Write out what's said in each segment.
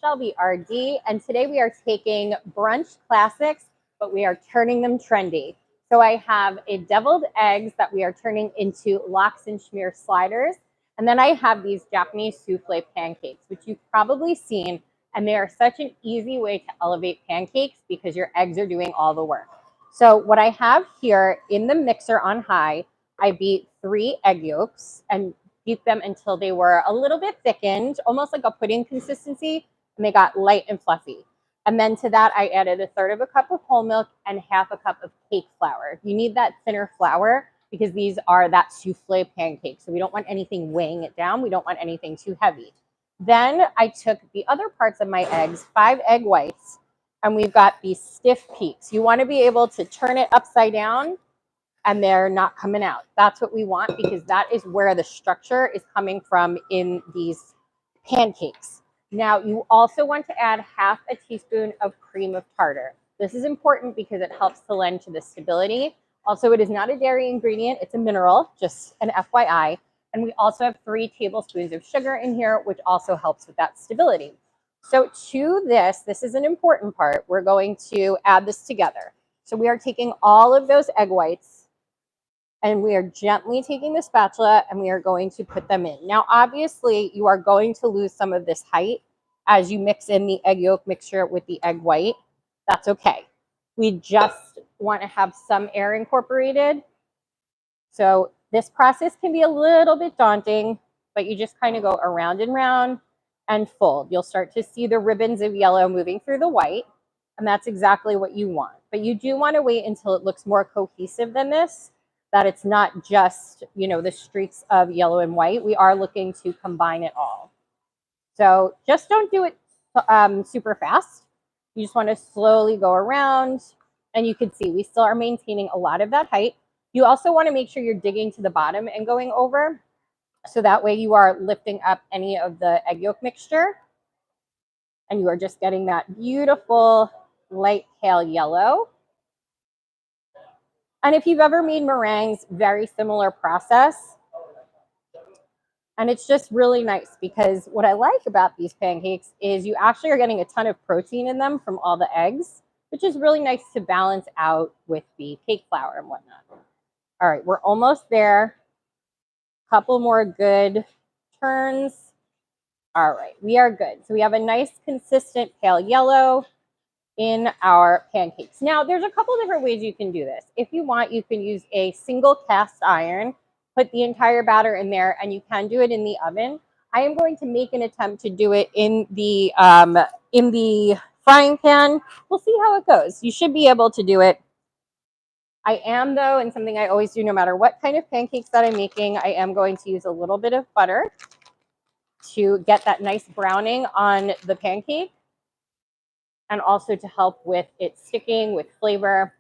Shelbi RD, and today we are taking brunch classics, but we are turning them trendy. So I have a deviled eggs that we are turning into lox and schmear sliders, and then I have these Japanese souffle pancakes, which you've probably seen, and they are such an easy way to elevate pancakes because your eggs are doing all the work. So what I have here in the mixer on high, I beat 3 egg yolks and beat them until they were a little bit thickened, almost like a pudding consistency, and they got light and fluffy. And then to that, I added 1/3 cup of whole milk and 1/2 cup of cake flour. You need that thinner flour because these are that souffle pancake. So we don't want anything weighing it down. We don't want anything too heavy. Then I took the other parts of my eggs, 5 egg whites, and we've got these stiff peaks. You want to be able to turn it upside down and they're not coming out. That's what we want because that is where the structure is coming from in these pancakes. Now, you also want to add 1/2 teaspoon of cream of tartar. This is important because it helps to lend to the stability. Also, it is not a dairy ingredient. It's a mineral, just an FYI. And we also have 3 tablespoons of sugar in here, which also helps with that stability. So to this is an important part. We're going to add this together. So we are taking all of those egg whites and we are gently taking the spatula and we are going to put them in. Now, obviously, you are going to lose some of this height as you mix in the egg yolk mixture with the egg white. That's okay. We just want to have some air incorporated. So this process can be a little bit daunting, but you just kind of go around and round and fold. You'll start to see the ribbons of yellow moving through the white, and that's exactly what you want. But you do want to wait until it looks more cohesive than this, that it's not just, you know, the streaks of yellow and white. We are looking to combine it all. So just don't do it super fast. You just want to slowly go around, and you can see we still are maintaining a lot of that height. You also want to make sure you're digging to the bottom and going over, so that way you are lifting up any of the egg yolk mixture, and you are just getting that beautiful light pale yellow. And if you've ever made meringues, very similar process. And it's just really nice because what I like about these pancakes is you actually are getting a ton of protein in them from all the eggs, which is really nice to balance out with the cake flour and whatnot. All right, we're almost there. Couple more good turns. All right, we are good. So we have a nice consistent pale yellow in our pancakes. Now, there's a couple different ways you can do this. If you want, you can use a single cast iron, put the entire batter in there, and you can do it in the oven. I am going to make an attempt to do it in the frying pan. We'll see how it goes. You should be able to do it. I am, though, and something I always do no matter what kind of pancakes that I'm making, I am going to use a little bit of butter to get that nice browning on the pancake and also to help with it sticking, with flavor,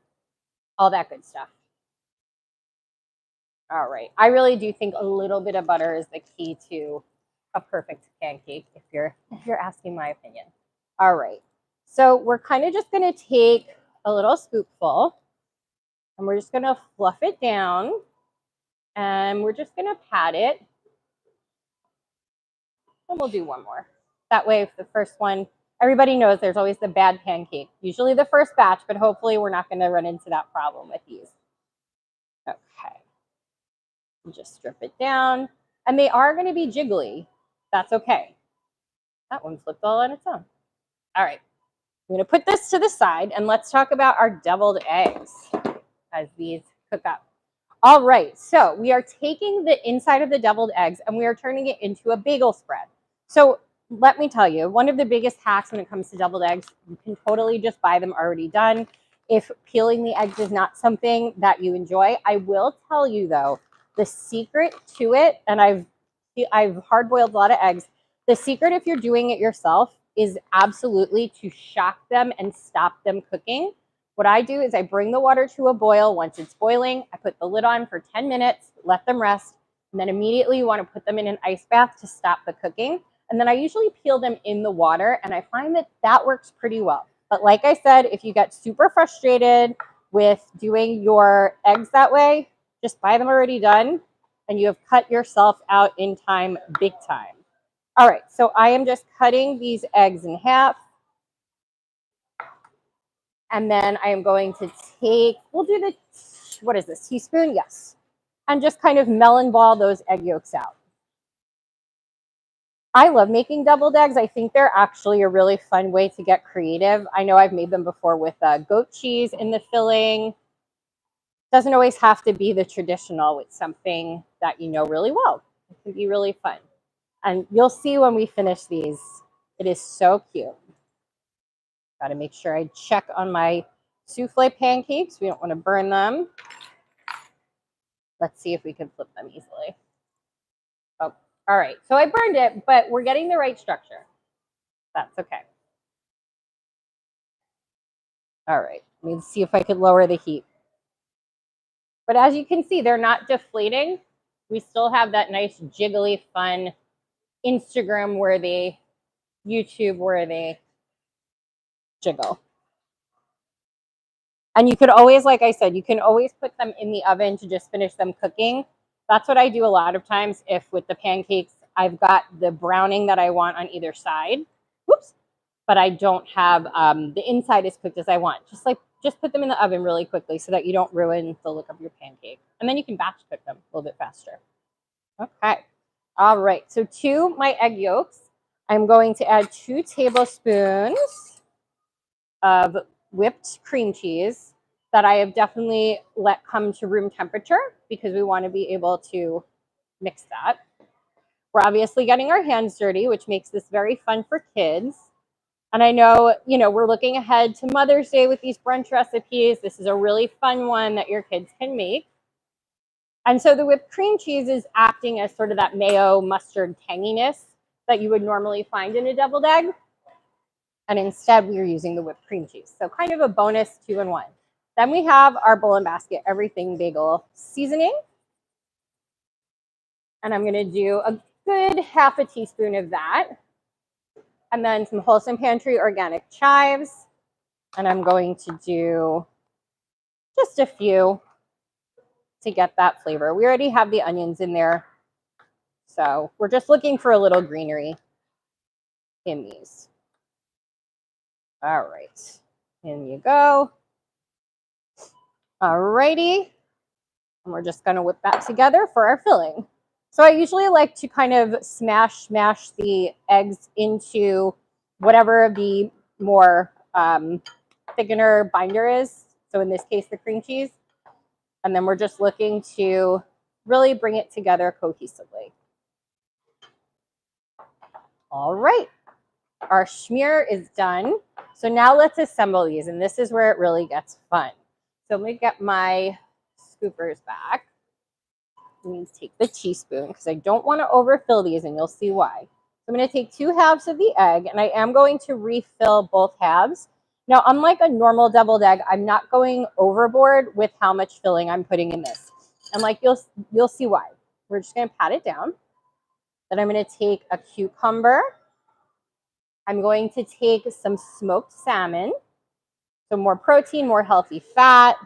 all that good stuff. All right. I really do think a little bit of butter is the key to a perfect pancake, if you're asking my opinion. All right. So we're kind of just going to take a little scoopful, and we're just going to fluff it down, and we're just going to pat it. And we'll do one more. That way, if the first one, everybody knows there's always the bad pancake, usually the first batch, but hopefully we're not going to run into that problem with these. Okay. You just strip it down, and they are going to be jiggly. That's okay. That one flipped all on its own. All right. I'm going to put this to the side, and let's talk about our deviled eggs as these cook up. All right, so we are taking the inside of the deviled eggs and we are turning it into a bagel spread. So let me tell you, one of the biggest hacks when it comes to deviled eggs, you can totally just buy them already done. If peeling the eggs is not something that you enjoy, I will tell you though, the secret to it, and I've hard-boiled a lot of eggs, the secret if you're doing it yourself is absolutely to shock them and stop them cooking. What I do is I bring the water to a boil. Once it's boiling, I put the lid on for 10 minutes, let them rest, and then immediately you want to put them in an ice bath to stop the cooking. And then I usually peel them in the water, and I find that that works pretty well. But like I said, if you get super frustrated with doing your eggs that way, just buy them already done, and you have cut yourself out in time, big time. All right, so I am just cutting these eggs in half. And then I am going to take, we'll do the, what is this, teaspoon? Yes. And just kind of melon ball those egg yolks out. I love making deviled eggs. I think they're actually a really fun way to get creative. I know I've made them before with goat cheese in the filling. Doesn't always have to be the traditional with something that you know really well. It can be really fun. And you'll see when we finish these, it is so cute. Got to make sure I check on my souffle pancakes. We don't want to burn them. Let's see if we can flip them easily. Oh, all right. So I burned it, but we're getting the right structure. That's okay. All right. Let me see if I could lower the heat. But as you can see, they're not deflating. We still have that nice, jiggly, fun, Instagram-worthy, YouTube-worthy jiggle. And you could always, like I said, you can always put them in the oven to just finish them cooking. That's what I do a lot of times if with the pancakes, I've got the browning that I want on either side. Whoops. But I don't have the inside as cooked as I want. Just put them in the oven really quickly so that you don't ruin the look of your pancake. And then you can batch cook them a little bit faster. Okay. All right. So to my egg yolks, I'm going to add 2 tablespoons of whipped cream cheese that I have definitely let come to room temperature because we want to be able to mix that. We're obviously getting our hands dirty, which makes this very fun for kids. And I know, you know, we're looking ahead to Mother's Day with these brunch recipes. This is a really fun one that your kids can make. And so the whipped cream cheese is acting as sort of that mayo mustard tanginess that you would normally find in a deviled egg. And instead, we are using the whipped cream cheese. So kind of a bonus 2-in-1. Then we have our bowl and basket everything bagel seasoning. And I'm going to do a good half a teaspoon of that. And then some Wholesome Pantry organic chives. And I'm going to do just a few to get that flavor. We already have the onions in there. So we're just looking for a little greenery in these. All right, in you go. All righty, and we're just gonna whip that together for our filling. So I usually like to kind of smash the eggs into whatever the more thickener binder is. So in this case, the cream cheese. And then we're just looking to really bring it together cohesively. All right, our schmear is done. So now let's assemble these, and this is where it really gets fun. So let me get my scoopers back. Let me take the teaspoon because I don't want to overfill these, and you'll see why. So I'm going to take 2 halves of the egg, and I am going to refill both halves. Now, unlike a normal deviled egg, I'm not going overboard with how much filling I'm putting in this. And like you'll see why. We're just going to pat it down. Then I'm going to take a cucumber. I'm going to take some smoked salmon. So more protein, more healthy fat.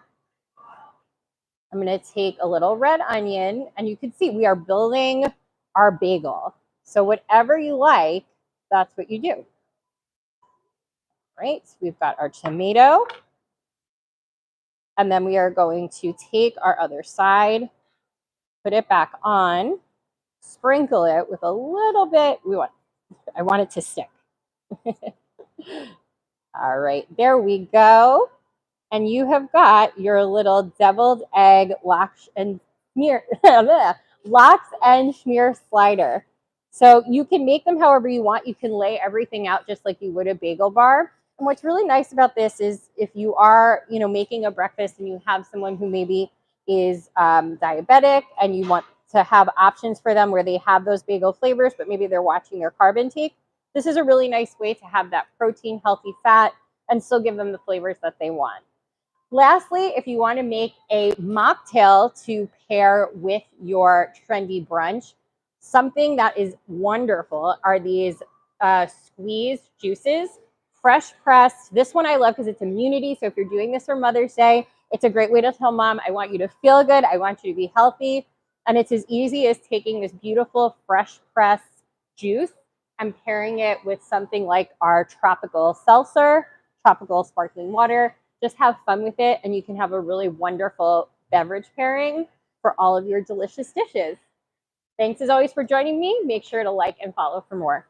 I'm going to take a little red onion, and you can see we are building our bagel. So whatever you like, that's what you do. All right, so we've got our tomato. And then we are going to take our other side, put it back on, sprinkle it with a little bit. I want it to stick. All right, there we go. And you have got your little deviled egg lox and schmear slider. So you can make them however you want. You can lay everything out just like you would a bagel bar. And what's really nice about this is if you are, you know, making a breakfast and you have someone who maybe is diabetic and you want to have options for them where they have those bagel flavors, but maybe they're watching their carb intake, this is a really nice way to have that protein, healthy fat, and still give them the flavors that they want. Lastly, if you want to make a mocktail to pair with your trendy brunch, something that is wonderful are these squeezed juices, fresh pressed. This one I love because it's immunity. So if you're doing this for Mother's Day, it's a great way to tell mom, I want you to feel good. I want you to be healthy. And it's as easy as taking this beautiful fresh pressed juice and pairing it with something like our tropical seltzer, tropical sparkling water. Just have fun with it, and you can have a really wonderful beverage pairing for all of your delicious dishes. Thanks as always for joining me. Make sure to like and follow for more.